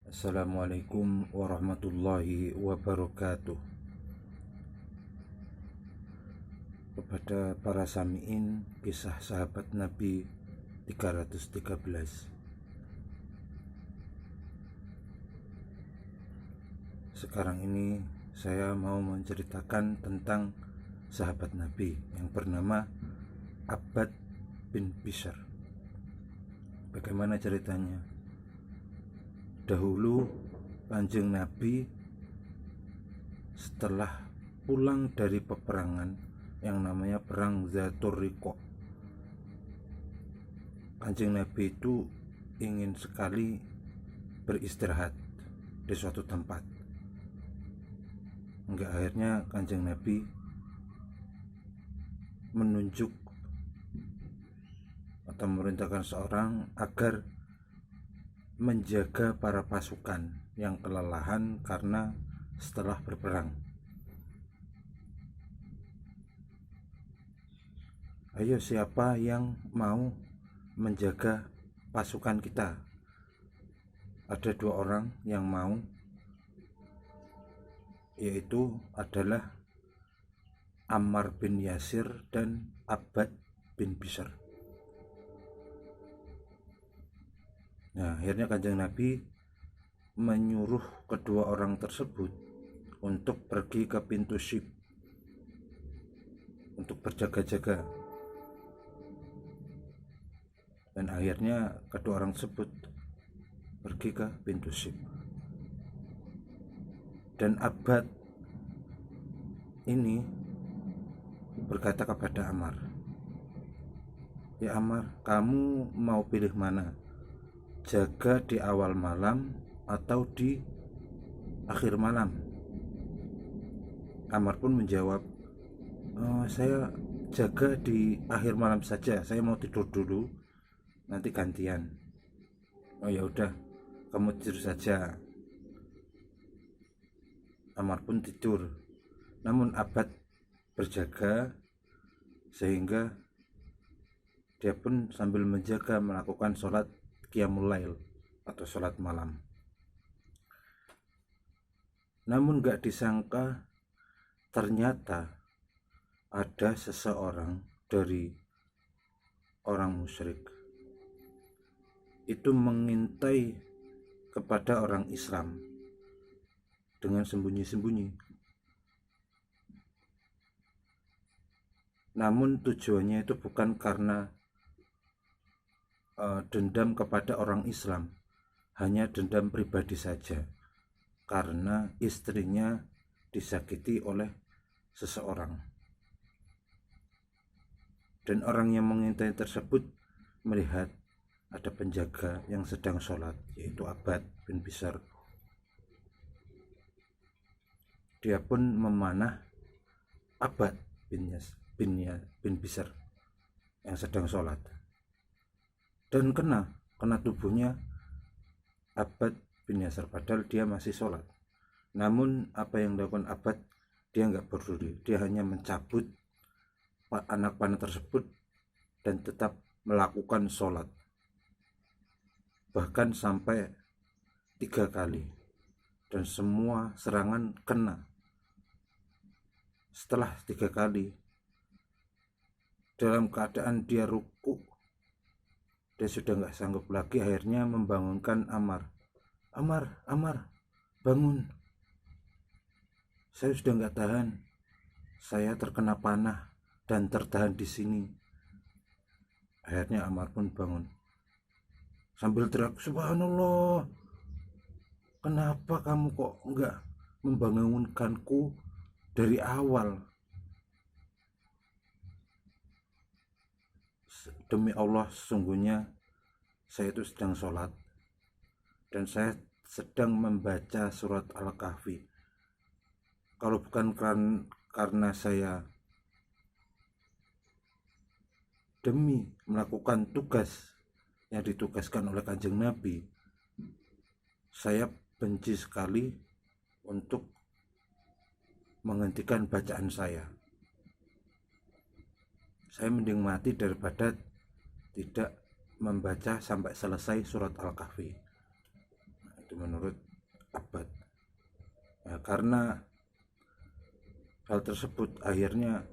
Assalamualaikum warahmatullahi wabarakatuh. Kepada para sami'in kisah sahabat Nabi 313. Sekarang ini saya mau menceritakan tentang sahabat Nabi yang bernama Abbad bin Bishr. Bagaimana ceritanya? Dahulu Kanjeng Nabi setelah pulang dari peperangan yang namanya perang Zatur Riqah, Kanjeng Nabi itu ingin sekali beristirahat di suatu tempat. Hingga akhirnya Kanjeng Nabi menunjuk atau memerintahkan seorang agar menjaga para pasukan yang kelelahan karena setelah berperang. Ayo, siapa yang mau menjaga pasukan kita? Ada dua orang yang mau, yaitu adalah Ammar bin Yasir dan Abbad bin Bishr. Nah, akhirnya Kanjeng Nabi menyuruh kedua orang tersebut untuk pergi ke pintu Syib untuk berjaga-jaga. Dan akhirnya kedua orang tersebut pergi ke pintu Syib. Dan Abbad ini berkata kepada Ammar, "Ya Ammar, kamu mau pilih mana? Jaga di awal malam atau di akhir malam?" Ammar pun menjawab, "Saya jaga di akhir malam saja. Saya mau tidur dulu, nanti gantian." "Oh ya udah, kamu tidur saja." Ammar pun tidur. Namun Abbad berjaga sehingga dia pun sambil menjaga melakukan sholat Qiyamul Lail atau sholat malam. Namun gak disangka ternyata ada seseorang dari orang musyrik itu mengintai kepada orang Islam dengan sembunyi-sembunyi. Namun tujuannya itu bukan karena dendam kepada orang Islam, hanya dendam pribadi saja, karena istrinya disakiti oleh seseorang. Dan orang yang mengintai tersebut melihat ada penjaga yang sedang sholat, yaitu Abbad bin Bishr. Dia pun memanah Abbad bin Bishr yang sedang sholat, dan kena tubuhnya Abbad bin Yasir, padahal dia masih sholat. Namun apa yang dilakukan Abbad, dia nggak peduli. Dia hanya mencabut anak panah tersebut dan tetap melakukan sholat, bahkan sampai 3 kali, dan semua serangan kena. Setelah 3 kali, dalam keadaan dia ruku, dia sudah nggak sanggup lagi, akhirnya membangunkan Ammar. Ammar, bangun. Saya sudah nggak tahan. Saya terkena panah dan tertahan di sini. Akhirnya Ammar pun bangun sambil teriak, "Subhanallah, kenapa kamu kok nggak membangunkanku dari awal? Demi Allah, sesungguhnya saya itu sedang sholat dan saya sedang membaca surat Al-Kahfi. Kalau bukan karena saya demi melakukan tugas yang ditugaskan oleh Kanjeng Nabi, saya benci sekali untuk menghentikan bacaan saya. Saya mending mati daripada tidak membaca sampai selesai surat Al-Kahfi." Itu menurut Abbad. Nah, karena hal tersebut akhirnya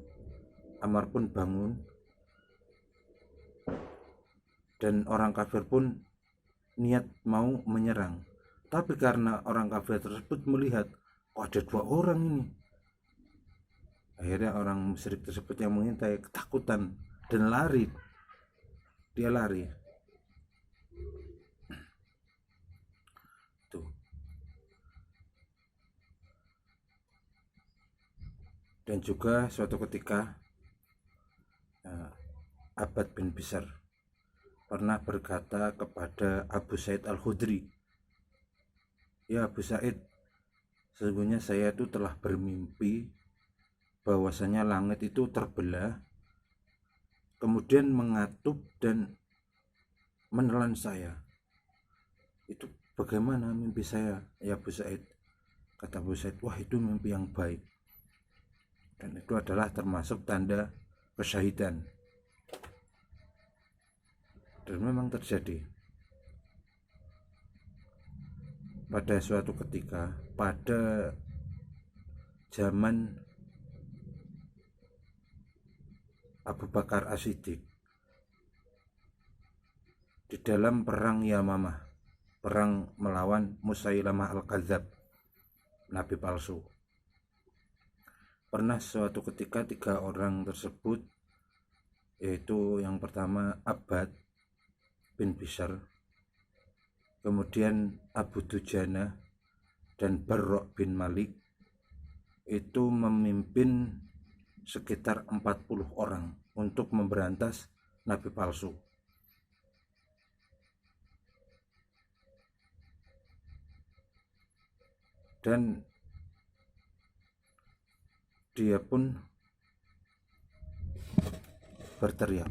Ammar pun bangun, dan orang kafir pun niat mau menyerang. Tapi karena orang kafir tersebut melihat, kok ada 2 orang ini, akhirnya orang musyrik tersebut yang mengintai ketakutan dan lari. Dia lari. Tuh. Dan juga suatu ketika Abbad bin Bishr pernah berkata kepada Abu Sa'id Al-Khudri, "Ya Abu Sa'id, sesungguhnya saya itu telah bermimpi bahwasanya langit itu terbelah, kemudian mengatup dan menelan saya. Itu bagaimana mimpi saya, ya Abu Sa'id?" Kata Abu Sa'id, "Wah, itu mimpi yang baik, dan itu adalah termasuk tanda kesyahidan." Dan memang terjadi. Pada suatu ketika, pada zaman Abu Bakar As-Siddiq, di dalam perang Yamamah, perang melawan Musailamah Al-Kadzab, nabi palsu, pernah suatu ketika 3 orang tersebut, yaitu yang pertama Abbad bin Bishr, kemudian Abu Dujana, dan Barra' bin Malik, itu memimpin sekitar 40 orang untuk memberantas nabi palsu. Dan dia pun berteriak,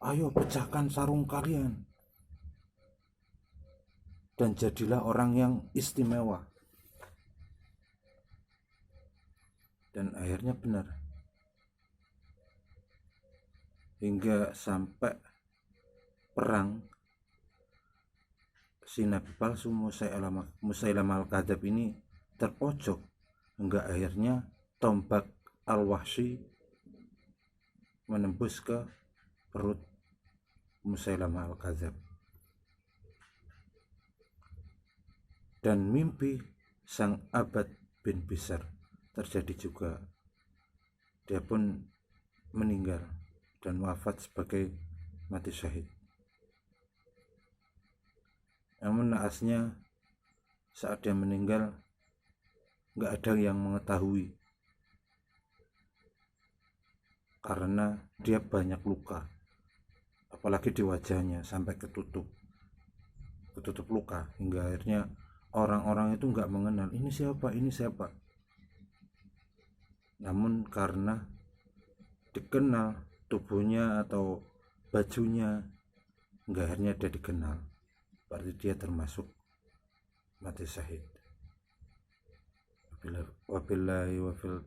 "Ayo pecahkan sarung kalian dan jadilah orang yang istimewa." Dan akhirnya benar, hingga sampai perang, si nabi palsu Musailamah Al-Kadzab ini terpojok, hingga akhirnya tombak Al-Wahsy menembus ke perut Musailamah Al-Kadzab. Dan mimpi sang Abbad bin Bishr terjadi juga. Dia pun meninggal dan wafat sebagai mati syahid. Namun naasnya, saat dia meninggal gak ada yang mengetahui, karena dia banyak luka, apalagi di wajahnya sampai ketutup luka, hingga akhirnya orang-orang itu gak mengenal ini siapa. Namun karena dikenal tubuhnya atau bajunya, hingga akhirnya dia dikenal, berarti dia termasuk mati syahid. Wabillahi wafil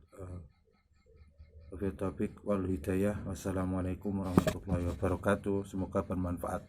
taufiq wal hidayah. Wassalamualaikum warahmatullahi wabarakatuh. Semoga bermanfaat.